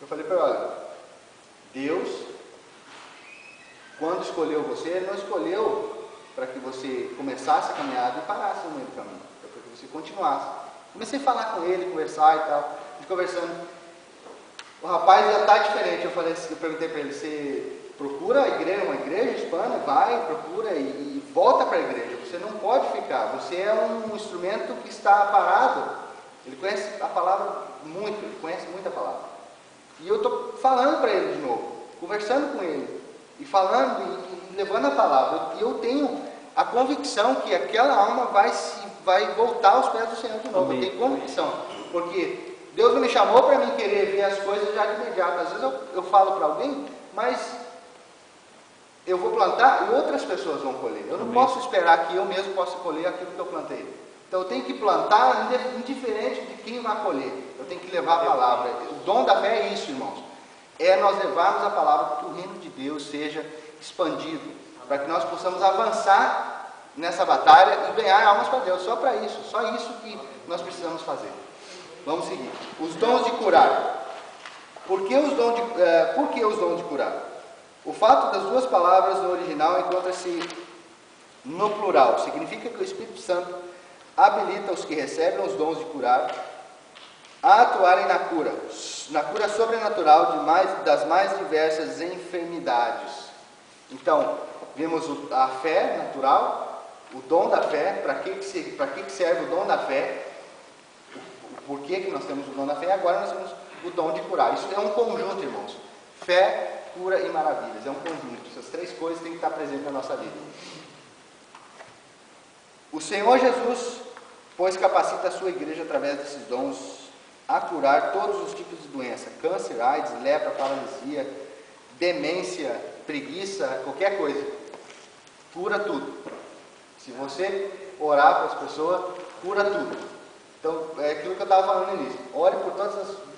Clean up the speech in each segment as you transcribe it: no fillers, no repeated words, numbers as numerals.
Eu falei para ele, olha, Deus, quando escolheu você, Ele não escolheu para que você começasse a caminhada e parasse no meio do caminho, para que você continuasse. Comecei a falar com ele, conversar e tal, conversando. O rapaz já está diferente. Eu perguntei para ele, você procura a igreja, uma igreja hispana, vai, procura e volta para a igreja. Você não pode ficar, você é um instrumento que está parado. Ele conhece a palavra muito, ele conhece muito a palavra. E eu estou falando para ele de novo, conversando com ele, e falando e levando a palavra. E eu tenho a convicção que aquela alma vai voltar aos pés do Senhor de novo. Amém. Eu tenho convicção, porque Deus não me chamou para mim querer ver as coisas já de imediato. Às vezes eu falo para alguém, mas eu vou plantar e outras pessoas vão colher. Eu não posso esperar que eu mesmo possa colher aquilo que eu plantei. Então eu tenho que plantar indiferente de quem vai colher. Eu tenho que levar a palavra. O dom da fé é isso, irmãos. É nós levarmos a palavra para que o reino de Deus seja expandido, para que nós possamos avançar nessa batalha e ganhar almas para Deus. Só para isso, só isso que nós precisamos fazer. Vamos seguir. Os dons de curar. Por que os dons de curar? O fato das duas palavras no original encontra-se no plural. Significa que o Espírito Santo habilita os que recebem os dons de curar a atuarem na cura sobrenatural das mais diversas enfermidades. Então, vimos a fé natural, o dom da fé, para que serve o dom da fé, por que nós temos o dom da fé, agora nós temos o dom de curar. Isso é um conjunto, irmãos. Fé, cura e maravilhas, é um conjunto. Essas três coisas têm que estar presentes na nossa vida. O Senhor Jesus, pois, capacita a sua igreja através desses dons a curar todos os tipos de doença: câncer, AIDS, lepra, paralisia, demência, preguiça, qualquer coisa. Cura tudo. Se você orar para as pessoas, cura tudo. Então, é aquilo que eu estava falando no início. Ore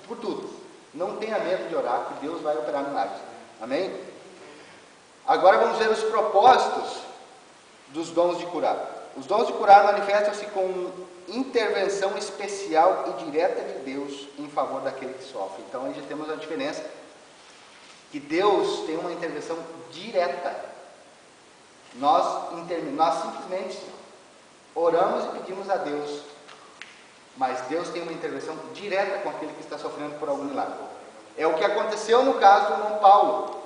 por tudo. Não tenha medo de orar, que Deus vai operar milagres. Amém? Agora vamos ver os propósitos dos dons de curar. Os dons de curar manifestam-se com intervenção especial e direta de Deus em favor daquele que sofre. Então, aí já temos a diferença, que Deus tem uma intervenção direta. Nós simplesmente oramos e pedimos a Deus, mas Deus tem uma intervenção direta com aquele que está sofrendo por algum milagre. É o que aconteceu no caso do irmão Paulo.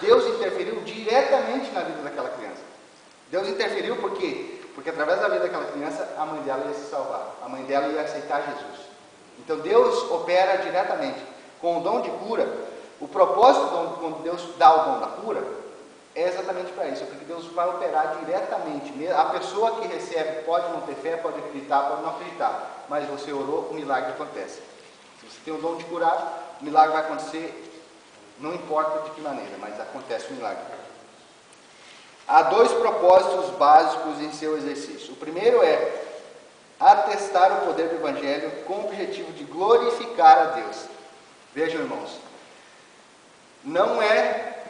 Deus interferiu diretamente na vida daquela criança. Deus interferiu por quê? Porque através da vida daquela criança, a mãe dela ia se salvar. A mãe dela ia aceitar Jesus. Então Deus opera diretamente. Com o dom de cura, o propósito quando Deus dá o dom da cura, é exatamente para isso. Porque Deus vai operar diretamente. A pessoa que recebe pode não ter fé, pode acreditar, pode não acreditar. Mas você orou, o milagre acontece. Se você tem o dom de curar, o milagre vai acontecer, não importa de que maneira, mas acontece o milagre. Há dois propósitos básicos em seu exercício. O primeiro é atestar o poder do Evangelho com o objetivo de glorificar a Deus. Vejam, irmãos, não é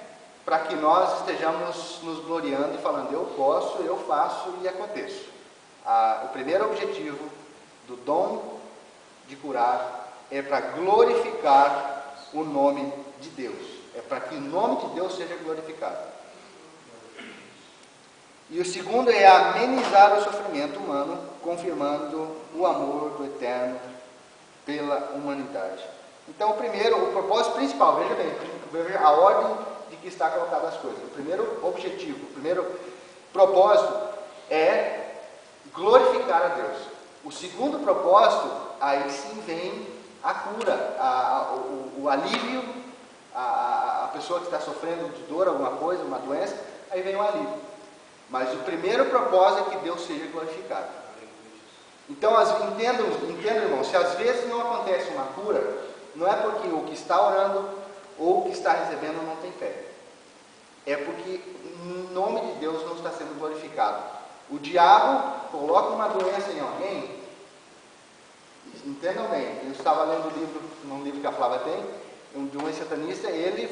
para que nós estejamos nos gloriando e falando, eu posso, eu faço e aconteço. O primeiro objetivo do dom de curar é para glorificar o nome de Deus. É para que o nome de Deus seja glorificado. E o segundo é amenizar o sofrimento humano, confirmando o amor do Eterno pela humanidade. Então, o propósito principal, veja bem, veja a ordem de que está colocadas as coisas. O primeiro objetivo, o primeiro propósito é glorificar a Deus. O segundo propósito, aí sim vem a cura, o alívio, a pessoa que está sofrendo de dor, alguma coisa, uma doença, aí vem o alívio. Mas o primeiro propósito é que Deus seja glorificado. Então, entendam, irmão, se às vezes não acontece uma cura, não é porque o que está orando ou o que está recebendo não tem fé. É porque o nome de Deus não está sendo glorificado. O diabo coloca uma doença em alguém. Entendam bem, eu estava lendo num livro que a Flávia tem, de um satanista, ele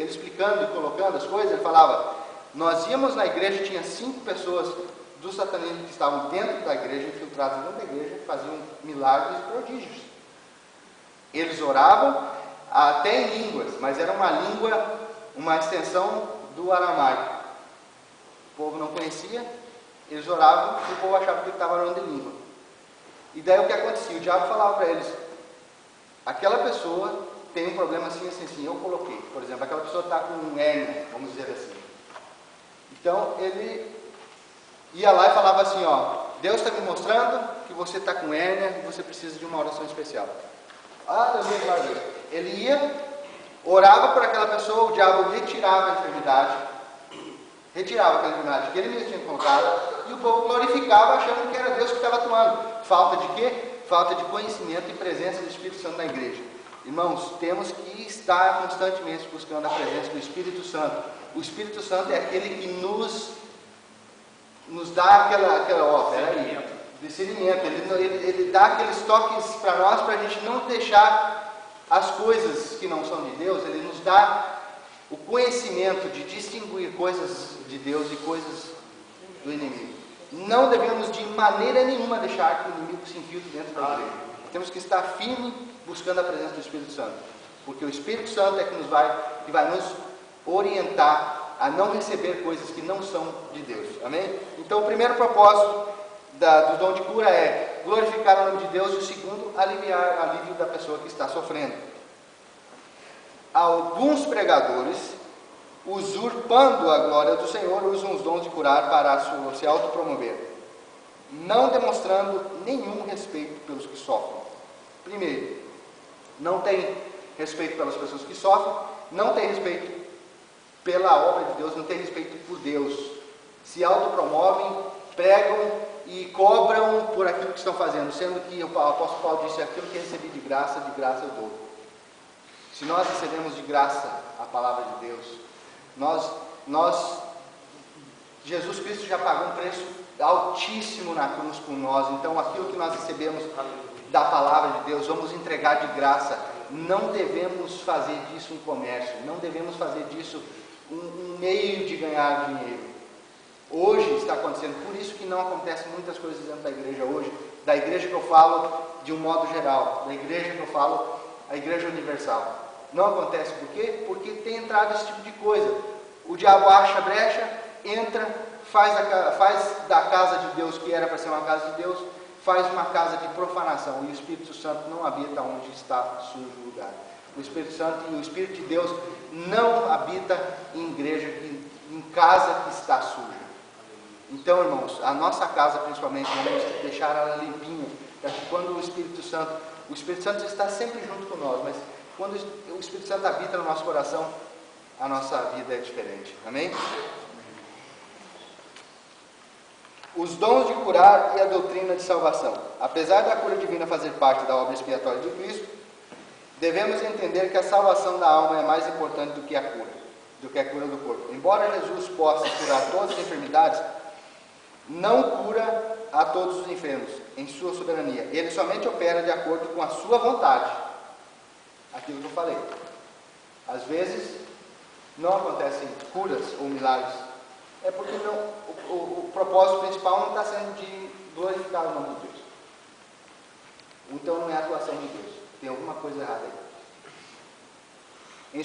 explicando e colocando as coisas, ele falava, nós íamos na igreja, tinha 5 pessoas do satanismo que estavam dentro da igreja, infiltradas dentro da igreja, faziam milagres e prodígios. Eles oravam, até em línguas, mas era uma língua, uma extensão do aramaico. O povo não conhecia, eles oravam e o povo achava que ele estava orando em língua. E daí o que acontecia? O diabo falava para eles: aquela pessoa tem um problema assim, assim, assim. Eu coloquei, por exemplo, aquela pessoa está com hérnia, vamos dizer assim. Então ele ia lá e falava assim: ó, Deus está me mostrando que você está com hérnia e você precisa de uma oração especial. Ah, Deus me guarde. Ele ia, orava por aquela pessoa, o diabo retirava a enfermidade, retirava aquela enfermidade que ele mesmo tinha colocado, e o povo glorificava achando que era Deus que estava atuando. Falta de quê? Falta de conhecimento e presença do Espírito Santo na igreja. Irmãos, temos que estar constantemente buscando a presença do Espírito Santo. O Espírito Santo é aquele que nos dá discernimento. Ele dá aqueles toques para nós, para a gente não deixar as coisas que não são de Deus. Ele nos dá o conhecimento de distinguir coisas de Deus e coisas do inimigo. Não devemos de maneira nenhuma deixar que o inimigo se infiltre dentro da igreja. Temos que estar firme buscando a presença do Espírito Santo, porque o Espírito Santo é que vai nos orientar a não receber coisas que não são de Deus. Amém? Então o primeiro propósito do dom de cura é glorificar o nome de Deus, e o segundo, alívio da pessoa que está sofrendo. Alguns pregadores, usurpando a glória do Senhor, usam os dons de curar para se autopromover, não demonstrando nenhum respeito pelos que sofrem. Primeiro, não tem respeito pelas pessoas que sofrem, não tem respeito pela obra de Deus, não tem respeito por Deus. Se autopromovem, pregam e cobram por aquilo que estão fazendo, sendo que o apóstolo Paulo disse: aquilo que recebi de graça eu dou. Se nós recebemos de graça a palavra de Deus, Jesus Cristo já pagou um preço altíssimo na cruz por nós. Então aquilo que nós recebemos da palavra de Deus, vamos entregar de graça. Não devemos fazer disso um comércio, não devemos fazer disso um meio de ganhar dinheiro. Hoje está acontecendo, por isso que não acontecem muitas coisas dentro da igreja hoje, da igreja que eu falo de um modo geral, da igreja que eu falo, a igreja universal. Não acontece por quê? Porque tem entrado esse tipo de coisa. O diabo acha brecha, entra, faz da casa de Deus, que era para ser uma casa de Deus, faz uma casa de profanação, e o Espírito Santo não habita onde está sujo o lugar. O Espírito Santo e o Espírito de Deus não habita em igreja, em casa que está suja. Então, irmãos, a nossa casa principalmente, vamos deixar ela limpinha, para que quando o Espírito Santo está sempre junto com nós, mas quando o Espírito Santo habita no nosso coração, a nossa vida é diferente. Amém? Os dons de curar e a doutrina de salvação. Apesar da cura divina fazer parte da obra expiatória de Cristo, devemos entender que a salvação da alma é mais importante do que a cura do corpo. Embora Jesus possa curar todas as enfermidades, não cura a todos os enfermos em sua soberania. Ele somente opera de acordo com a sua vontade. Aquilo que eu falei. Às vezes não acontecem curas ou milagres. É porque o propósito principal não está sendo de glorificar o nome de Deus. Então não é a atuação de Deus. Tem alguma coisa errada aí.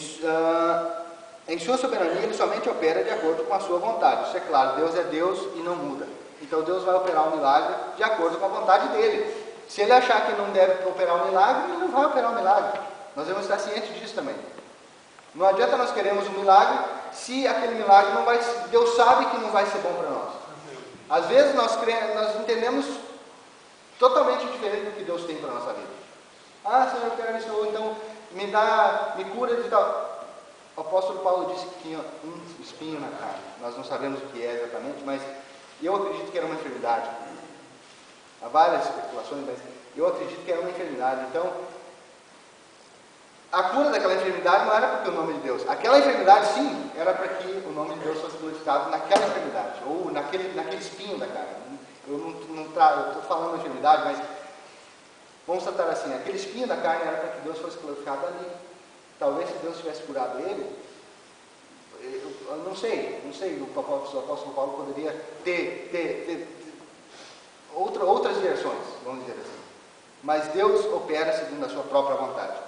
Em sua soberania, ele somente opera de acordo com a sua vontade. Isso é claro, Deus é Deus e não muda. Então Deus vai operar um milagre de acordo com a vontade dele. Se ele achar que não deve operar um milagre, ele não vai operar um milagre. Nós devemos estar cientes disso também. Não adianta nós queremos um milagre se aquele milagre não vai, Deus sabe que não vai ser bom para nós. Às vezes nós entendemos totalmente diferente do que Deus tem para a nossa vida. Ah, Senhor, eu quero isso, ou então me cura de tal. O apóstolo Paulo disse que tinha um espinho na carne. Nós não sabemos o que é exatamente, mas eu acredito que era uma enfermidade. Há várias especulações, mas eu acredito que era uma enfermidade. Então, a cura daquela enfermidade não era porque o nome de Deus. Aquela enfermidade, sim, era para que o nome de Deus fosse glorificado naquela enfermidade, ou naquele espinho da carne. Eu estou falando de enfermidade, mas vamos tratar assim: aquele espinho da carne era para que Deus fosse glorificado ali. Talvez se Deus tivesse curado ele, eu não sei, o apóstolo Paulo poderia ter outras versões, vamos dizer assim. Mas Deus opera segundo a sua própria vontade.